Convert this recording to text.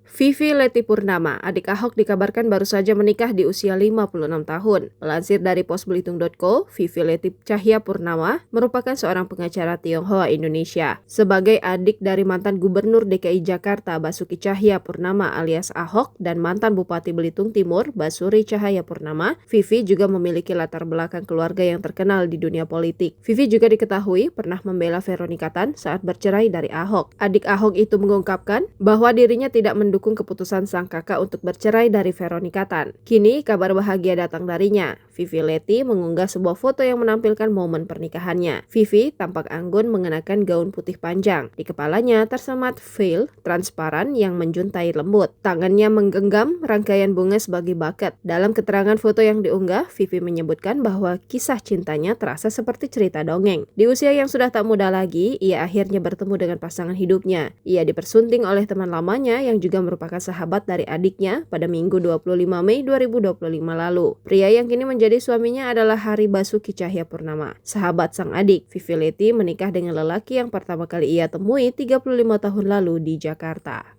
Vivi Leti Purnama, adik Ahok dikabarkan baru saja menikah di usia 56 tahun. Melansir dari posbelitung.co, Vivi Leti Cahya Purnama merupakan seorang pengacara Tionghoa Indonesia. Sebagai adik dari mantan Gubernur DKI Jakarta Basuki Cahaya Purnama alias Ahok dan mantan Bupati Belitung Timur Basuri Cahaya Purnama, Vivi juga memiliki latar belakang keluarga yang terkenal di dunia politik. Vivi juga diketahui pernah membela Veronica Tan saat bercerai dari Ahok. Adik Ahok itu mengungkapkan bahwa dirinya tidak mendukung keputusan sang kakak untuk bercerai dari Veronica Tan. Kini kabar bahagia datang darinya. Vivi Leti mengunggah sebuah foto yang menampilkan momen pernikahannya. Vivi tampak anggun mengenakan gaun putih panjang. Di kepalanya tersemat veil transparan yang menjuntai lembut. Tangannya menggenggam rangkaian bunga sebagai buket. Dalam keterangan foto yang diunggah, Vivi menyebutkan bahwa kisah cintanya terasa seperti cerita dongeng. Di usia yang sudah tak muda lagi, ia akhirnya bertemu dengan pasangan hidupnya. Ia dipersunting oleh teman lamanya yang juga merupakan sahabat dari adiknya pada Minggu 25 Mei 2025 lalu. Pria yang kini menjadi suaminya adalah Hari Basuki Cahaya Purnama, sahabat sang adik. Vivi Leti menikah dengan lelaki yang pertama kali ia temui 35 tahun lalu di Jakarta.